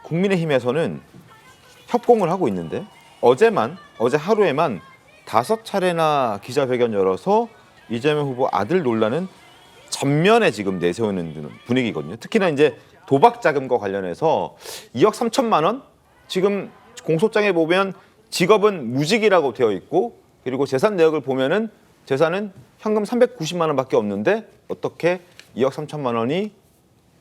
국민의힘에서는 협공을 하고 있는데 어제 하루에만 5차례나 기자회견 열어서 이재명 후보 아들 논란은 전면에 지금 내세우는 분위기거든요. 특히나 이제 도박 자금과 관련해서 2억 3천만 원 지금 공소장에 보면 직업은 무직이라고 되어 있고 그리고 재산 내역을 보면은 재산은 현금 390만 원밖에 없는데 어떻게 2억 3천만 원이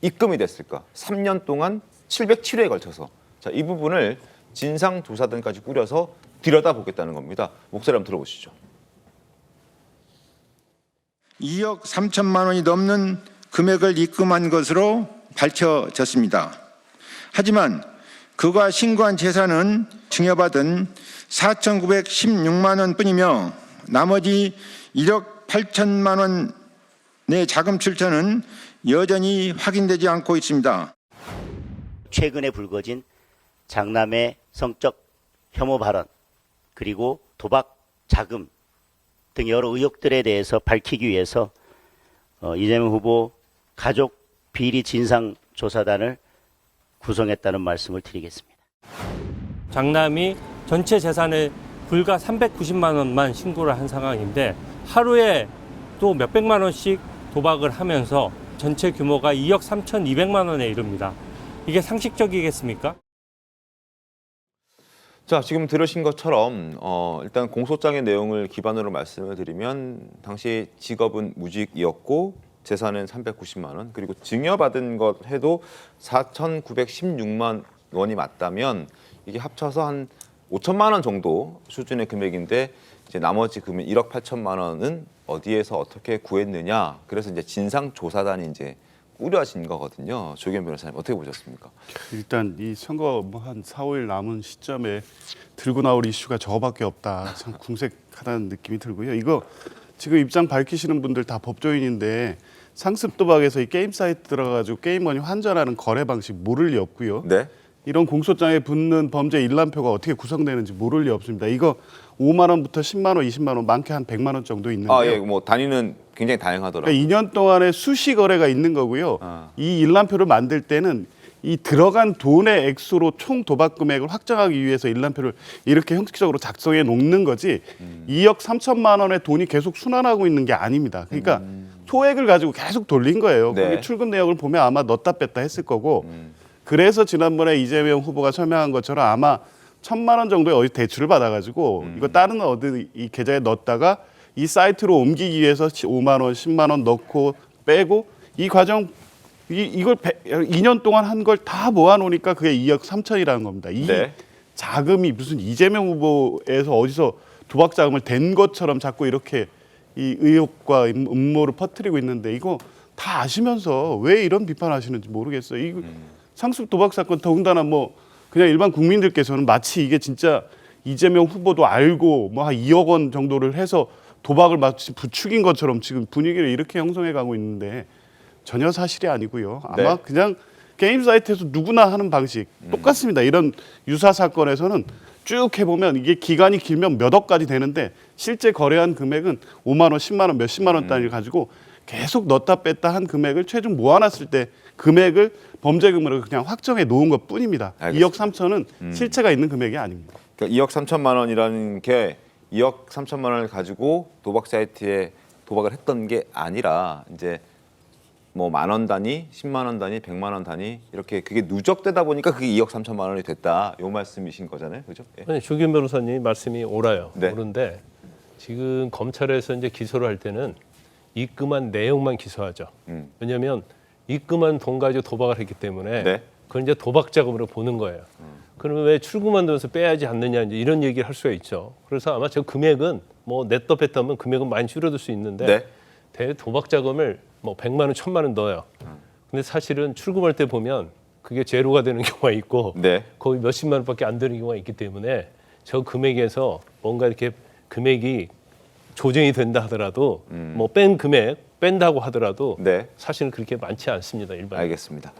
입금이 됐을까? 3년 동안 707회에 걸쳐서 자, 이 부분을 진상조사단까지 꾸려서 들여다보겠다는 겁니다. 목소리 한번 들어보시죠. 2억 3천만 원이 넘는 금액을 입금한 것으로 밝혀졌습니다. 하지만 그가 신고한 재산은 증여받은 4,916만 원뿐이며 나머지 1억 8천만 원의 자금 출처는 여전히 확인되지 않고 있습니다. 최근에 불거진 장남의 성적 혐오 발언 그리고 도박 자금 등 여러 의혹들에 대해서 밝히기 위해서 이재명 후보 가족 비리 진상조사단을 구성했다는 말씀을 드리겠습니다. 장남이 전체 재산의 불과 390만 원만 신고를 한 상황인데 하루에 또 몇백만 원씩 도박을 하면서 전체 규모가 2억 3,200만 원에 이릅니다. 이게 상식적이겠습니까? 자, 지금 들으신 것처럼 일단 공소장의 내용을 기반으로 말씀을 드리면 당시 직업은 무직이었고 재산은 390만 원 그리고 증여받은 것 해도 4,916만 원이 맞다면 이게 합쳐서 한 5천만 원 정도 수준의 금액인데 이제 나머지 금액 1억 8천만 원은 어디에서 어떻게 구했느냐. 그래서 이제 진상조사단이 이제 꾸려진 거거든요. 조기현 변호사님 어떻게 보셨습니까? 일단 이 선거 뭐 한 4, 5일 남은 시점에 들고 나올 이슈가 저거밖에 없다. 참 궁색하다는 느낌이 들고요. 이거 지금 입장 밝히시는 분들 다 법조인인데 상습 도박에서 이 게임 사이트 들어가지고 게임원이 환전하는 거래 방식 모를 리 없고요. 네. 이런 공소장에 붙는 범죄 일람표가 어떻게 구성되는지 모를 리 없습니다. 이거 5만 원부터 10만 원, 20만 원, 많게 한 100만 원 정도 있는데요. 아, 예, 뭐 단위는 굉장히 다양하더라고요. 그러니까 2년 동안에 수시 거래가 있는 거고요. 이 일람표를 만들 때는 이 들어간 돈의 액수로 총 도박 금액을 확정하기 위해서 일람표를 이렇게 형식적으로 작성해 놓는 거지 2억 3천만 원의 돈이 계속 순환하고 있는 게 아닙니다. 그러니까 소액을 가지고 계속 돌린 거예요. 네. 거기 출금 내역을 보면 아마 넣었다 뺐다 했을 거고 그래서 지난번에 이재명 후보가 설명한 것처럼 아마 1,000만 원 정도의 어디 대출을 받아가지고 이거 다른 어디 이 계좌에 넣었다가 이 사이트로 옮기기 위해서 5만 원, 10만 원 넣고 빼고 이 과정 이걸 2년 동안 한 걸 다 모아놓으니까 그게 2억 3천이라는 겁니다. 이 네. 자금이 무슨 이재명 후보에서 어디서 도박 자금을 댄 것처럼 자꾸 이렇게 이 의혹과 음모를 퍼뜨리고 있는데 이거 다 아시면서 왜 이런 비판하시는지 모르겠어요. 이 상습 도박 사건 더군다나 뭐 그냥 일반 국민들께서는 마치 이게 진짜 이재명 후보도 알고 뭐 한 2억 원 정도를 해서 도박을 마치 부추긴 것처럼 지금 분위기를 이렇게 형성해 가고 있는데 전혀 사실이 아니고요. 아마 네. 그냥 게임 사이트에서 누구나 하는 방식 똑같습니다. 이런 유사 사건에서는 쭉 해보면 이게 기간이 길면 몇 억까지 되는데 실제 거래한 금액은 5만 원, 10만 원, 몇십만 원 단위를 가지고 계속 넣었다 뺐다 한 금액을 최종 모아놨을 때 금액을 범죄금으로 그냥 확정해 놓은 것뿐입니다. 알겠습니다. 2억 3천은 실체가 있는 금액이 아닙니다. 그러니까 2억 3천만 원이라는 게 2억 3천만 원을 가지고 도박 사이트에 도박을 했던 게 아니라 이제 뭐 10,000원 단위, 10만 원 단위, 100만 원 단위 이렇게 그게 누적되다 보니까 그게 2억 3천만 원이 됐다. 요 말씀이신 거잖아요. 그죠? 예. 아니, 조기현 변호사님 말씀이 옳아요. 네. 옳은데 지금 검찰에서 이제 기소를 할 때는 입금한 내용만 기소하죠. 왜냐하면 입금한 돈 가지고 도박을 했기 때문에 네. 그걸 이제 도박 자금으로 보는 거예요. 그러면 왜 출금한 돈에서 빼야지 않느냐 이제 이런 얘기를 할 수가 있죠. 그래서 아마 저 금액은 뭐 냈다 뺐다 하면 금액은 많이 줄어들 수 있는데 네. 도박 자금을 뭐 100만 원, 1,000만 원 넣어요. 근데 사실은 출금할 때 보면 그게 제로가 되는 경우가 있고 네. 거의 몇십만 원밖에 안 되는 경우가 있기 때문에 저 금액에서 뭔가 이렇게 금액이 조정이 된다 하더라도 뭐 뺀 금액 뺀다고 하더라도 네. 사실은 그렇게 많지 않습니다. 일반. 알겠습니다.